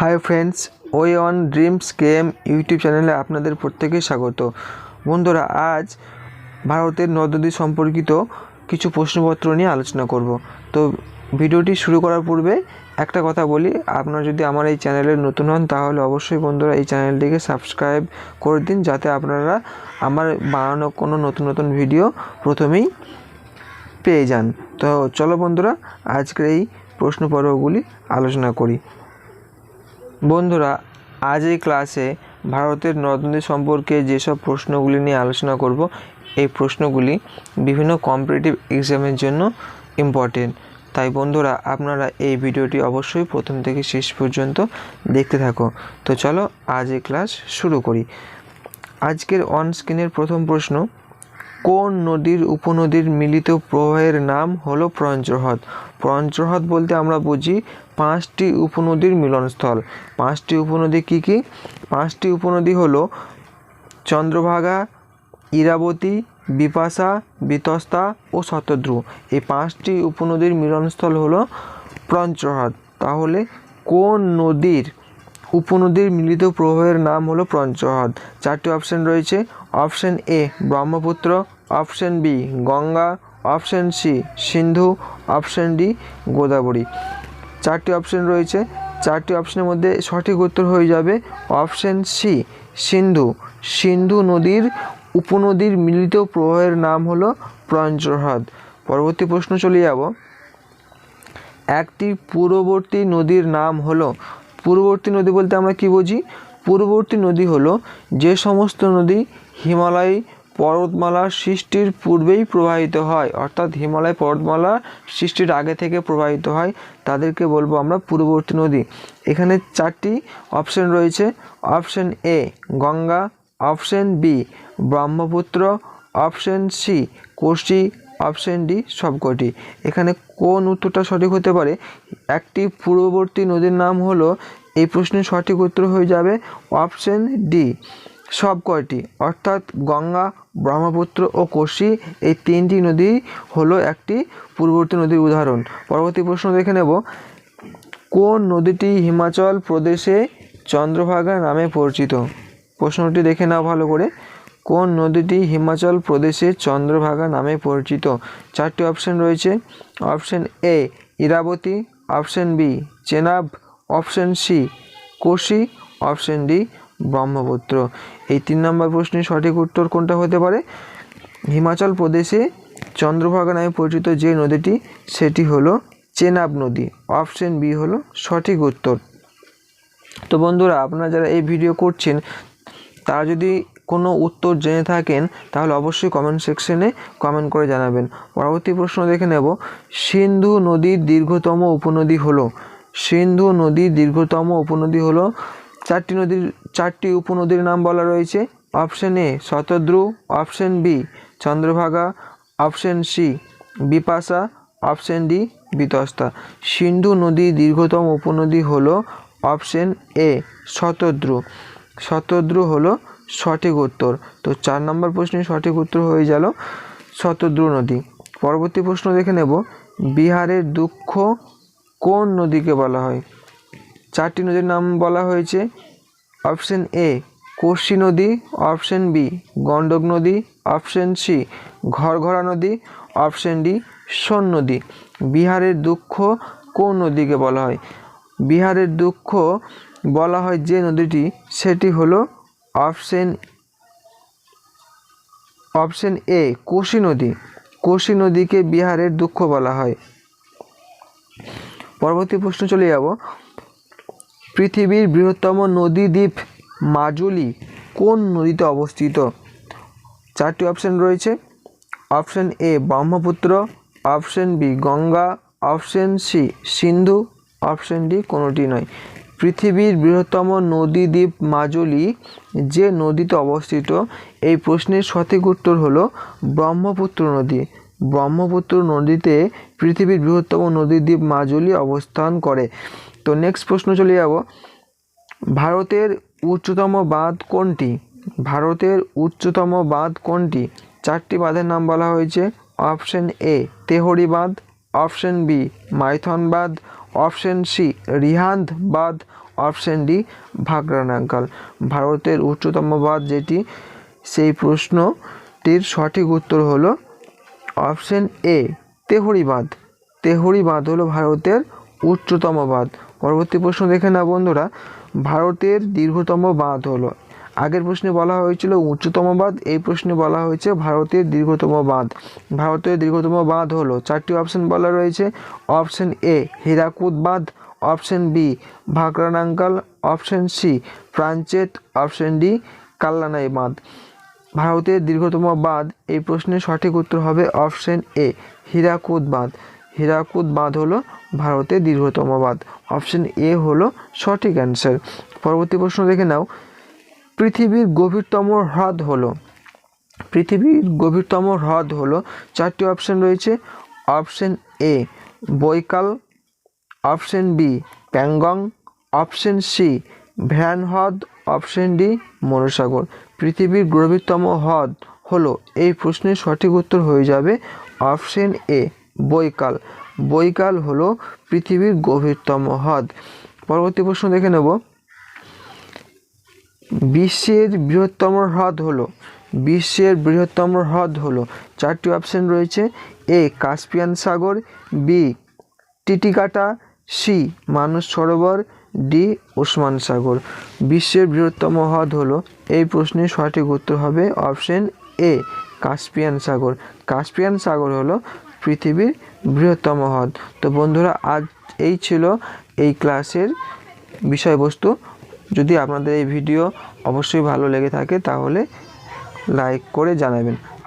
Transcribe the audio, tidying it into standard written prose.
Hi friends, way on dreams game YouTube চ্যানেলে আপনাদের প্রত্যেকে স্বাগত। বন্ধুরা, আজ ভারতের নদ নদী সম্পর্কিত কিছু প্রশ্নপত্র নিয়ে আলোচনা করব। তো ভিডিওটি শুরু করার পূর্বে একটা কথা বলি, আপনারা যদি আমার এই চ্যানেলে নতুন হন তাহলে অবশ্যই বন্ধুরা এই চ্যানেলটিকে সাবস্ক্রাইব করে দিন, যাতে আপনারা আমার বানানো কোনো নতুন নতুন ভিডিও প্রথমেই পেয়ে যান। তো চলো বন্ধুরা, আজকের এই প্রশ্ন পর্বগুলি আলোচনা করি। বন্ধুরা, আজ এই ক্লাসে ভারতের নদ নদী সম্পর্কে যেসব প্রশ্নগুলি নিয়ে আলোচনা করব, এই প্রশ্নগুলি বিভিন্ন কম্পিটিটিভ এক্সামের জন্য ইম্পর্টেন্ট। তাই বন্ধুরা, আপনারা এই ভিডিওটি অবশ্যই প্রথম থেকে শেষ পর্যন্ত দেখতে থাকো। তো চলো আজ এই ক্লাস শুরু করি। আজকের অন স্ক্রিনের প্রথম প্রশ্ন, কোন নদীর উপনদীর মিলিত প্রবাহের নাম হলো পঞ্চহ্রদ? পঞ্চহ্রদ বলতে আমরা বুঝি 5টি উপনদীর মিলনস্থল। 5টি উপনদী কী কী? 5টি উপনদী হলো চন্দ্রভাগা, ইরাবতী, বিপাশা, বিতস্তা ও শতদ্রু। এই 5টি উপনদীর মিলনস্থল হলো পঞ্চহ্রদ। তাহলে কোন নদীর উপনদীর মিলিত প্রবাহের নাম হলো পঞ্চহ্রদ? 4টি অপশান রয়েছে। Option A Brahmaputra, option B Ganga, option C Sindhu, option D Godavari. 4টি অপশান রয়েছে। 4টি অপশানের মধ্যে সঠিক উত্তর হয়ে যাবে অপশান সি সিন্ধু। সিন্ধু নদীর উপনদীর মিলিত প্রবাহের নাম হলো পঞ্চহ্রদ। পরবর্তী প্রশ্ন চলে যাব। একটি পূর্ববর্তী নদীর নাম হলো? পূর্ববর্তী নদী বলতে আমরা কি বুঝি? পূর্ববর্তী নদী হলো যে সমস্ত নদী হিমালয় পর্বতমালা সৃষ্টির পূর্বেই প্রবাহিত হয়, অর্থাৎ হিমালয় পর্বতমালা সৃষ্টির আগে থেকে প্রবাহিত হয়, তাদেরকে বলবো আমরা পূর্ববর্তী নদী। এখানে 4টি অপশান রয়েছে। Option A Ganga, option B Brahmaputra, option C Kosi, option D সবকটি। এখানে কোন উত্তরটা সঠিক হতে পারে? একটি পূর্ববর্তী নদীর নাম হলো, এই প্রশ্নের সঠিক উত্তর হয়ে যাবে অপশান ডি সবকটি, অর্থাৎ গঙ্গা, ব্রহ্মপুত্র ও কোশি এই 3টি নদী হলো একটি পূর্ববর্তী নদীর উদাহরণ। পরবর্তী প্রশ্ন দেখে নেব। কোন নদীটি হিমাচল প্রদেশে চন্দ্রভাগা নামে পরিচিত? প্রশ্নটি দেখে নাও ভালো করে। কোন নদীটি হিমাচল প্রদেশে চন্দ্রভাগা নামে পরিচিত? 4টি অপশান রয়েছে। Option A Irrawaddy, option B Chenab, option C Kosi, option D Brahmaputra. এই 3 নম্বর প্রশ্নের সঠিক উত্তর কোনটা হতে পারে? হিমাচল প্রদেশে চন্দ্রভাগা নামে পরিচিত যে নদীটি, সেটি হলো চেনাব নদী। অপশান বি হলো সঠিক উত্তর। তো বন্ধুরা, আপনারা যারা এই ভিডিও করছেন তারা যদি কোনো উত্তর জেনে থাকেন তাহলে অবশ্যই কমেন্ট সেকশনে কমেন্ট করে জানাবেন। পরবর্তী প্রশ্ন দেখে নেব। সিন্ধু নদীর দীর্ঘতম উপনদী হলো? সিন্ধু নদীর দীর্ঘতম উপনদী হলো, 4টি উপনদীর নাম বলা রয়েছে। Option A Shatadru, option B Chandrabhaga, option C Vipasha, option D Vitasta. Sindhu নদীর দীর্ঘতম উপনদী হলো অপশান এ শতদ্রু। শতদ্রু হলো সঠিক উত্তর। তো 4 নম্বর প্রশ্নের সঠিক উত্তর হয়ে গেল শতদ্রু নদী। পরবর্তী প্রশ্ন দেখে নেব। বিহারের দুঃখ কোন নদীকে বলা হয়? 4টি নদীর নাম বলা হয়েছে। অপশান এ কোশি নদী, অপশান বি গণ্ডক নদী, অপশান সি ঘরঘরা নদী, অপশান ডি সোন নদী। বিহারের দুঃখ কোন নদীকে বলা হয়? বিহারের দুঃখ বলা হয় যে নদীটি, সেটি হলো অপশান এ কোশি নদী। কোশি নদীকে বিহারের দুঃখ বলা হয়। পরবর্তী প্রশ্ন চলে যাব। পৃথিবীর বৃহত্তম নদী দ্বীপ মাজুলি কোন নদীতে অবস্থিত? 4টি অপশান রয়েছে। Option A Brahmaputra, option B Ganga, option C Sindhu, option D কোনোটি নয়। পৃথিবীর বৃহত্তম নদী দ্বীপ মাজুলি যে নদীতে অবস্থিত, এই প্রশ্নের সঠিক উত্তর হলো ব্রহ্মপুত্র নদী। ব্রহ্মপুত্র নদীতে পৃথিবীর বৃহত্তম নদী দ্বীপ মাজুলি অবস্থান করে। তো নেক্সট প্রশ্ন চলে যাব। ভারতের উচ্চতম বাঁধ কোনটি? ভারতের উচ্চতম বাঁধ কোনটি? 4টি বাঁধের নাম বলা হয়েছে। অপশান এ তেহরি বাঁধ, অপশান বি মাইথন বাঁধ, অপশান সি রিহান্দ বাঁধ, অপশন ডি ভাকরানাঙ্কাল। ভারতের উচ্চতম বাঁধ যেটি, সেই প্রশ্নটির সঠিক উত্তর হলো অপশন এ তেহরি বাঁধ। তেহরি বাঁধ হলো ভারতের উচ্চতম বাঁধ। পরবর্তী প্রশ্ন দেখে না বন্ধুরা, ভারতের দীর্ঘতম বাঁধ হলো, আগের প্রশ্নে বলা হয়েছিল উচ্চতম বাঁধ, এই প্রশ্নে বলা হয়েছে ভারতের দীর্ঘতম বাঁধ। ভারতের দীর্ঘতম বাঁধ হলো, চারটি অপশন বলা রয়েছে। অপশন এ হীরাকুদ বাঁধ, option B Bhakra Nangal, option C প্রাঞ্চেত, অপশন ডি কাল্লানাই বাঁধ। ভারতের দীর্ঘতম বাঁধ, এই প্রশ্নের সঠিক উত্তর হবে অপশন এ হীরাকুদ বাঁধ। হীরাকুদ বাঁধ হলো ভারতের দীর্ঘতম বাঁধ। অপশন এ হলো সঠিক অ্যান্সার। পরবর্তী প্রশ্ন দেখে নাও, পৃথিবীর গভীরতম হ্রদ হলো, পৃথিবীর গভীরতম হ্রদ হলো, চারটি অপশন রয়েছে। Option A Baikal, option B Pangong, option C Van হ্রদ, অপশন ডি মনসাগর। পৃথিবীর গভীরতম হ্রদ হলো, এই প্রশ্নের সঠিক উত্তর হয়ে যাবে অপশন এ বৈকাল। বৈকাল হলো পৃথিবীর গভীরতম হ্রদ। পরবর্তী প্রশ্ন দেখে নেব, বিশ্বের বৃহত্তম হ্রদ হলো, বিশ্বের বৃহত্তম হ্রদ হলো, চারটি অপশন রয়েছে। এ কাস্পিয়ান সাগর, B Titicaca, C Manas Sarovar, D Osman Sagar. বিশ্বের বৃহত্তম হ্রদ হলো, এই প্রশ্নের সঠিক উত্তর হবে অপশন এ কাস্পিয়ান সাগর। কাস্পিয়ান সাগর হলো পৃথিবীর বৃহত্তম হ্রদ। তো বন্ধুরা, আজ এই ছিল এই ক্লাসের বিষয়বস্তু। যদি আপনাদের এই ভিডিও অবশ্যই ভালো লেগে থাকে তাহলে লাইক করে জানাবেন।